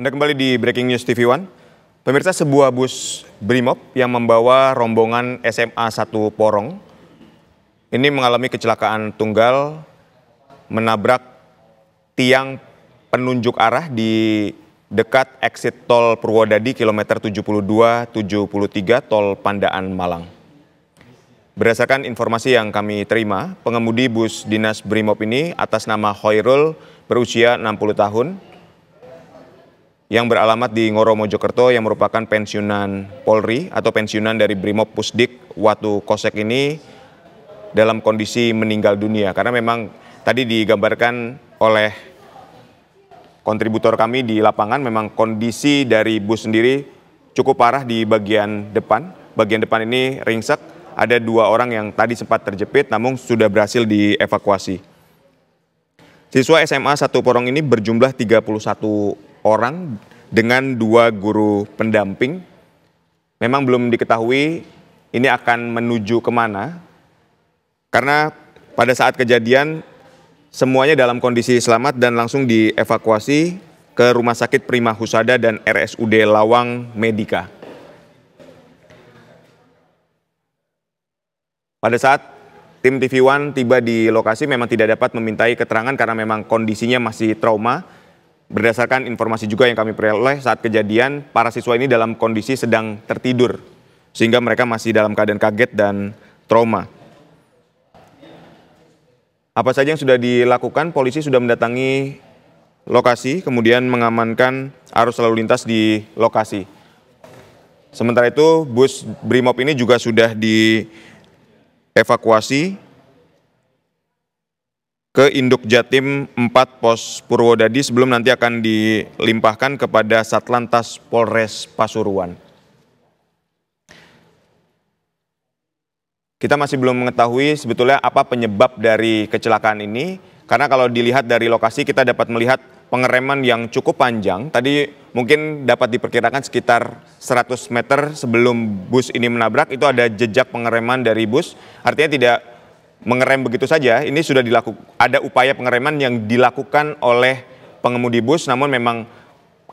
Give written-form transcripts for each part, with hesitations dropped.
Anda kembali di Breaking News TV One. Pemirsa, sebuah bus Brimob yang membawa rombongan SMA 1 Porong ini mengalami kecelakaan tunggal menabrak tiang penunjuk arah di dekat exit tol Purwodadi kilometer 72-73 tol Pandaan Malang. Berdasarkan informasi yang kami terima, pengemudi bus dinas Brimob ini atas nama Khairul berusia 60 tahun yang beralamat di Ngoro Mojokerto yang merupakan pensiunan Polri atau pensiunan dari Brimob Pusdik Watu Kosek ini dalam kondisi meninggal dunia. Karena memang tadi digambarkan oleh kontributor kami di lapangan, memang kondisi dari bus sendiri cukup parah di bagian depan. Bagian depan ini ringsek, ada 2 orang yang tadi sempat terjepit namun sudah berhasil dievakuasi. Siswa SMA 1 Porong ini berjumlah 31 orang dengan 2 guru pendamping. Memang belum diketahui ini akan menuju kemana, karena pada saat kejadian semuanya dalam kondisi selamat dan langsung dievakuasi ke Rumah Sakit Prima Husada dan RSUD Lawang Medika. Pada saat tim TV One tiba di lokasi memang tidak dapat memintai keterangan karena memang kondisinya masih trauma. Berdasarkan informasi juga yang kami peroleh saat kejadian, para siswa ini dalam kondisi sedang tertidur, sehingga mereka masih dalam keadaan kaget dan trauma. Apa saja yang sudah dilakukan? Polisi sudah mendatangi lokasi, kemudian mengamankan arus lalu lintas di lokasi. Sementara itu, bus Brimob ini juga sudah dievakuasi ke Induk Jatim 4 Pos Purwodadi sebelum nanti akan dilimpahkan kepada Satlantas Polres Pasuruan. Kita masih belum mengetahui sebetulnya apa penyebab dari kecelakaan ini, karena kalau dilihat dari lokasi kita dapat melihat pengereman yang cukup panjang. Tadi mungkin dapat diperkirakan sekitar 100 meter sebelum bus ini menabrak, itu ada jejak pengereman dari bus, artinya tidak mengerem begitu saja. Ini sudah ada upaya pengereman yang dilakukan oleh pengemudi bus, namun memang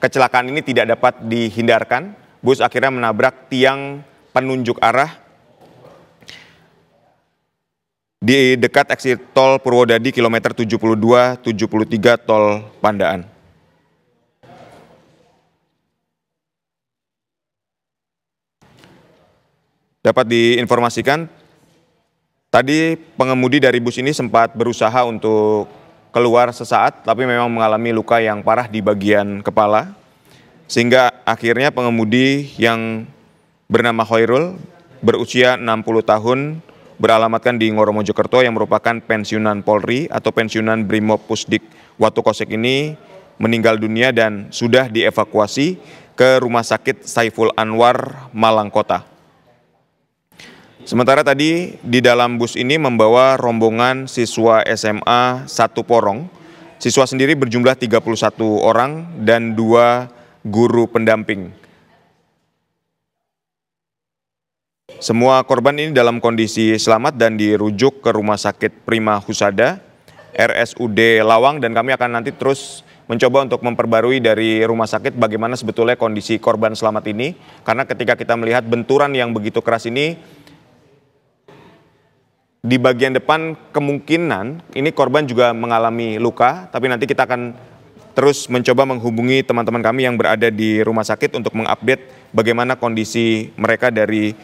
kecelakaan ini tidak dapat dihindarkan. Bus akhirnya menabrak tiang penunjuk arah di dekat exit tol Purwodadi kilometer 72-73 tol Pandaan. Dapat diinformasikan, tadi pengemudi dari bus ini sempat berusaha untuk keluar sesaat, tapi memang mengalami luka yang parah di bagian kepala, sehingga akhirnya pengemudi yang bernama Khairul berusia 60 tahun beralamatkan di Ngoro Mojokerto yang merupakan pensiunan Polri atau pensiunan Brimob Pusdik Watu Kosek ini meninggal dunia dan sudah dievakuasi ke Rumah Sakit Saiful Anwar, Malang Kota. Sementara tadi di dalam bus ini membawa rombongan siswa SMA 1 Porong. Siswa sendiri berjumlah 31 orang dan 2 guru pendamping. Semua korban ini dalam kondisi selamat dan dirujuk ke Rumah Sakit Prima Husada, RSUD Lawang, dan kami akan nanti terus mencoba untuk memperbarui dari rumah sakit bagaimana sebetulnya kondisi korban selamat ini. Karena ketika kita melihat benturan yang begitu keras ini, di bagian depan kemungkinan ini korban juga mengalami luka, tapi nanti kita akan terus mencoba menghubungi teman-teman kami yang berada di rumah sakit untuk mengupdate bagaimana kondisi mereka dari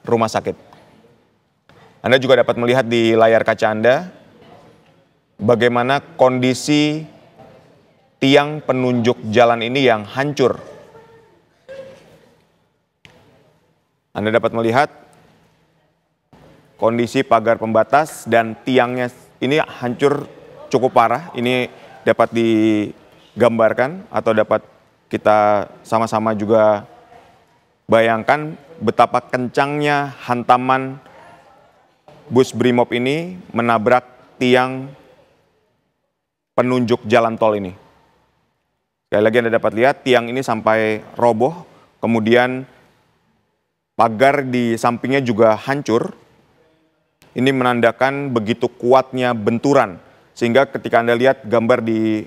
rumah sakit. Anda juga dapat melihat di layar kaca Anda bagaimana kondisi tiang penunjuk jalan ini yang hancur. Anda dapat melihat kondisi pagar pembatas dan tiangnya ini hancur cukup parah. Ini dapat digambarkan atau dapat kita sama-sama juga bayangkan betapa kencangnya hantaman bus Brimob ini menabrak tiang penunjuk jalan tol ini. Sekali lagi Anda dapat lihat tiang ini sampai roboh, kemudian pagar di sampingnya juga hancur. Ini menandakan begitu kuatnya benturan, sehingga ketika Anda lihat gambar di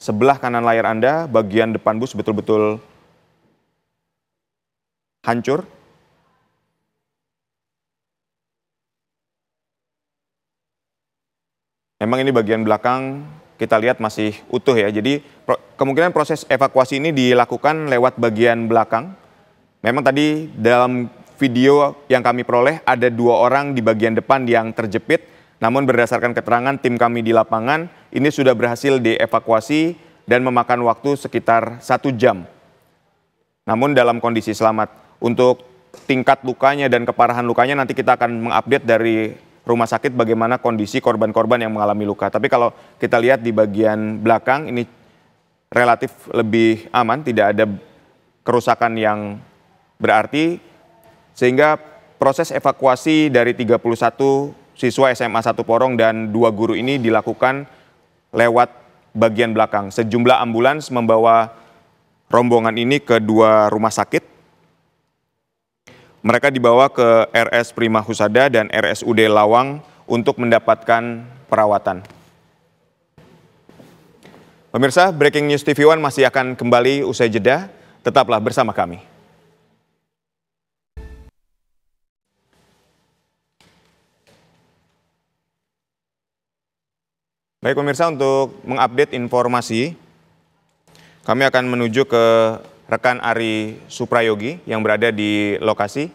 sebelah kanan layar Anda, bagian depan bus betul-betul hancur. Memang ini bagian belakang kita lihat masih utuh ya. Jadi kemungkinan proses evakuasi ini dilakukan lewat bagian belakang. Memang tadi dalam video yang kami peroleh ada 2 orang di bagian depan yang terjepit. Namun berdasarkan keterangan tim kami di lapangan, ini sudah berhasil dievakuasi dan memakan waktu sekitar 1 jam. Namun dalam kondisi selamat. Untuk tingkat lukanya dan keparahan lukanya nanti kita akan mengupdate dari rumah sakit bagaimana kondisi korban-korban yang mengalami luka. Tapi kalau kita lihat di bagian belakang ini relatif lebih aman, tidak ada kerusakan yang berarti, sehingga proses evakuasi dari 31 siswa SMA 1 Porong dan 2 guru ini dilakukan lewat bagian belakang. Sejumlah ambulans membawa rombongan ini ke 2 rumah sakit. Mereka dibawa ke RS Prima Husada dan RSUD Lawang untuk mendapatkan perawatan. Pemirsa, Breaking News TV One masih akan kembali usai jeda. Tetaplah bersama kami. Baik pemirsa, untuk mengupdate informasi, kami akan menuju ke rekan Ari Suprayogi yang berada di lokasi.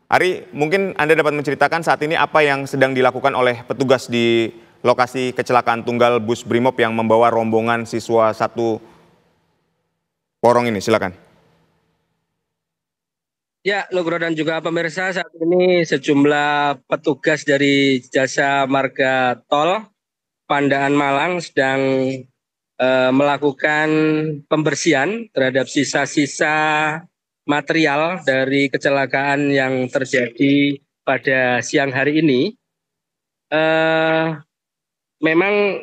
Ari, mungkin Anda dapat menceritakan saat ini apa yang sedang dilakukan oleh petugas di lokasi kecelakaan tunggal bus Brimob yang membawa rombongan siswa 1 Porong ini, silakan. Ya, Nugroho dan juga pemirsa, saat ini sejumlah petugas dari Jasa Marga Tol Pandaan Malang sedang melakukan pembersihan terhadap sisa-sisa material dari kecelakaan yang terjadi pada siang hari ini. Memang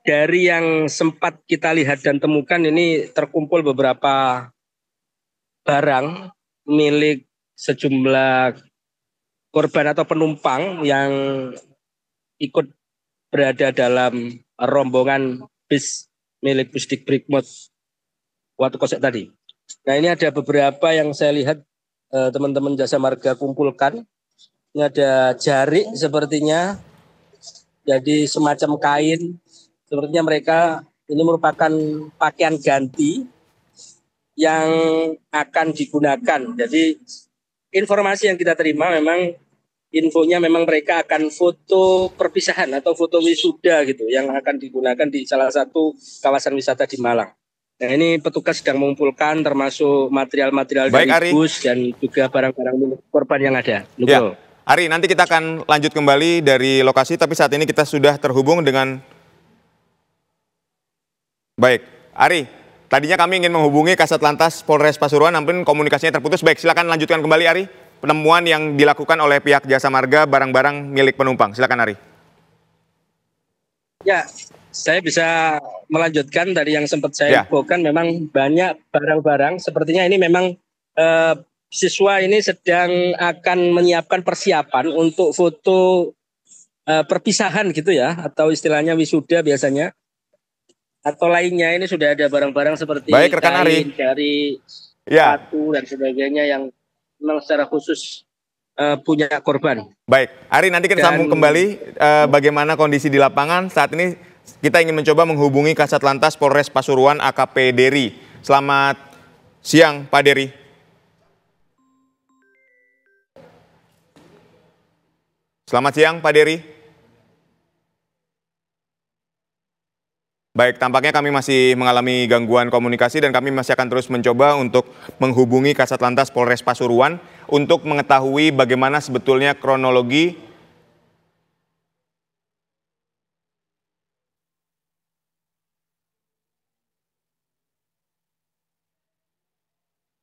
dari yang sempat kita lihat dan temukan ini terkumpul beberapa barang milik sejumlah korban atau penumpang yang ikut berada dalam rombongan bis milik Pusdik Brimob waktu kosek tadi. Nah, ini ada beberapa yang saya lihat teman-teman Jasa Marga kumpulkan. Ini ada jarik sepertinya, jadi semacam kain. Sepertinya mereka ini merupakan pakaian ganti yang akan digunakan. Jadi informasi yang kita terima memang infonya memang mereka akan foto perpisahan atau foto wisuda gitu yang akan digunakan di salah satu kawasan wisata di Malang. Nah, ini petugas sedang mengumpulkan termasuk material-material dari bus dan juga barang-barang milik korban yang ada. Ya, Ari, nanti kita akan lanjut kembali dari lokasi, tapi saat ini kita sudah terhubung dengan... Baik, Ari, tadinya kami ingin menghubungi Kasat Lantas Polres Pasuruan, namun komunikasinya terputus. Baik, silakan lanjutkan kembali, Ari. Penemuan yang dilakukan oleh pihak Jasa Marga barang-barang milik penumpang. Silakan, Ari. Ya, saya bisa melanjutkan dari yang sempat saya infokan. Memang banyak barang-barang. Sepertinya ini memang siswa ini sedang akan menyiapkan persiapan untuk foto perpisahan gitu ya, atau istilahnya wisuda biasanya. Atau lainnya, ini sudah ada barang-barang seperti kain, dari sepatu dan sebagainya yang memang secara khusus punya korban. Baik, Ari, nanti kita sambung kembali bagaimana kondisi di lapangan. Saat ini kita ingin mencoba menghubungi Kasat Lantas Polres Pasuruan AKP Dery. Selamat siang, Pak Dery. Selamat siang, Pak Dery. Baik, tampaknya kami masih mengalami gangguan komunikasi dan kami masih akan terus mencoba untuk menghubungi Kasat Lantas Polres Pasuruan untuk mengetahui bagaimana sebetulnya kronologi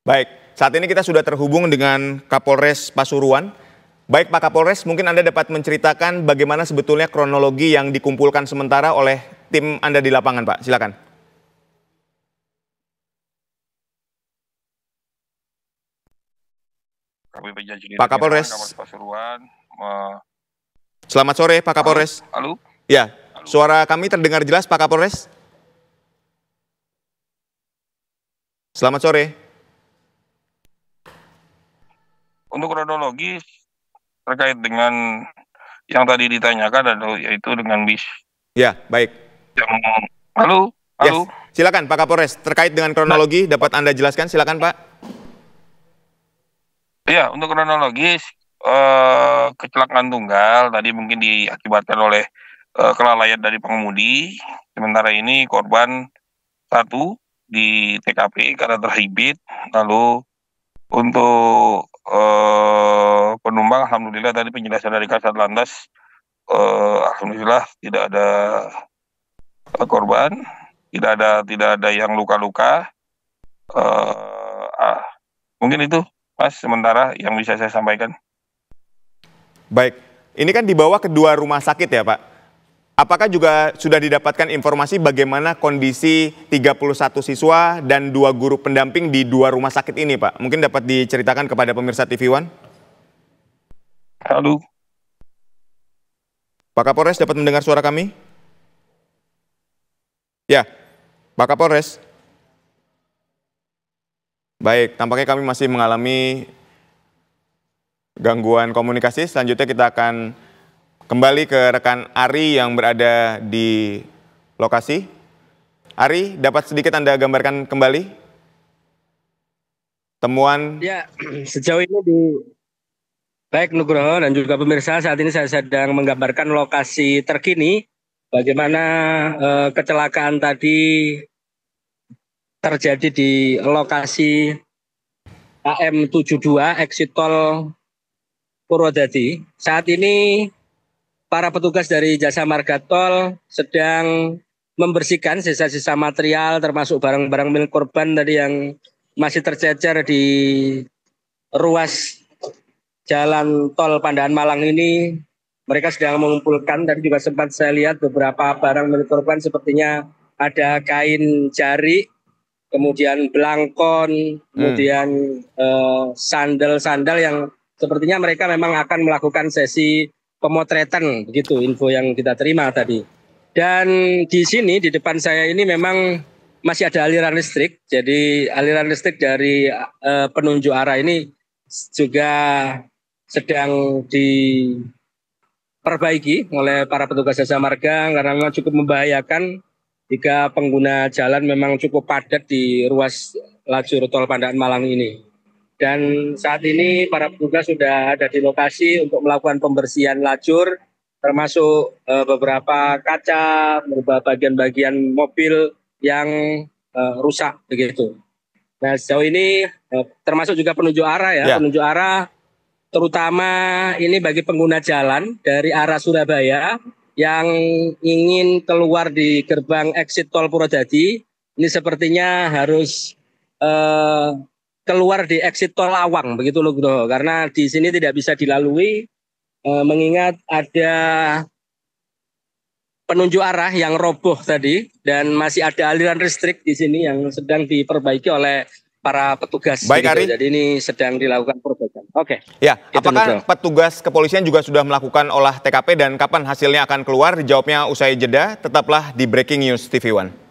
Baik, saat ini kita sudah terhubung dengan Kapolres Pasuruan. Baik Pak Kapolres, mungkin Anda dapat menceritakan bagaimana sebetulnya kronologi yang dikumpulkan sementara oleh tim Anda di lapangan, Pak. Silakan. Pak Kapolres. Selamat sore, Pak Kapolres. Halo. Ya, suara kami terdengar jelas, Pak Kapolres. Selamat sore. Untuk kronologis terkait dengan yang tadi ditanyakan yaitu dengan bis Ya, baik. yang halo. Yes. Silakan Pak Kapolres, terkait dengan kronologi dapat Anda jelaskan, silakan Pak. Ya, untuk kronologis kecelakaan tunggal tadi mungkin diakibatkan oleh kelalaian dari pengemudi. Sementara ini korban 1 di TKP karena terhibit. Lalu untuk penumpang, alhamdulillah tadi penjelasan dari Kasat Lantas, alhamdulillah tidak ada korban, tidak ada yang luka-luka. Mungkin itu, Mas, sementara yang bisa saya sampaikan. Baik, ini kan dibawa ke 2 rumah sakit ya Pak. Apakah juga sudah didapatkan informasi bagaimana kondisi 31 siswa dan 2 guru pendamping di 2 rumah sakit ini Pak? Mungkin dapat diceritakan kepada pemirsa TV One? Halo. Pak Kapolres dapat mendengar suara kami? Ya, Pak Kapolres. Baik, tampaknya kami masih mengalami gangguan komunikasi. Selanjutnya kita akan kembali ke rekan Ari yang berada di lokasi. Ari, dapat sedikit Anda gambarkan kembali temuan? Ya, sejauh ini baik Nugroho dan juga pemirsa, saat ini saya sedang menggambarkan lokasi terkini bagaimana kecelakaan tadi terjadi di lokasi KM 72 exit tol Purwodadi. Saat ini para petugas dari Jasa Marga Tol sedang membersihkan sisa-sisa material termasuk barang-barang milik korban tadi yang masih tercecer di ruas jalan tol Pandaan Malang ini. Mereka sedang mengumpulkan, tadi juga sempat saya lihat beberapa barang milik korban sepertinya ada kain jari, kemudian belangkon, kemudian sandal-sandal yang sepertinya mereka memang akan melakukan sesi pemotretan, begitu info yang kita terima tadi. Dan di sini di depan saya ini memang masih ada aliran listrik. Jadi aliran listrik dari penunjuk arah ini juga sedang diperbaiki oleh para petugas jasa marga karena memang cukup membahayakan jika pengguna jalan memang cukup padat di ruas lajur tol Pandaan Malang ini. Dan saat ini para petugas sudah ada di lokasi untuk melakukan pembersihan lajur, termasuk beberapa kaca, beberapa bagian-bagian mobil yang rusak begitu. Nah sejauh ini termasuk juga penunjuk arah ya, penunjuk arah terutama ini bagi pengguna jalan dari arah Surabaya yang ingin keluar di gerbang exit tol Purwodadi, ini sepertinya harus keluar di exit tol Lawang begitu loh Bro, karena di sini tidak bisa dilalui mengingat ada penunjuk arah yang roboh tadi dan masih ada aliran listrik di sini yang sedang diperbaiki oleh para petugas. Baik, Ari. Jadi ini sedang dilakukan perbaikan. Oke. Ya, apakah petugas kepolisian juga sudah melakukan olah TKP dan kapan hasilnya akan keluar? Dijawabnya usai jeda. Tetaplah di Breaking News TV One.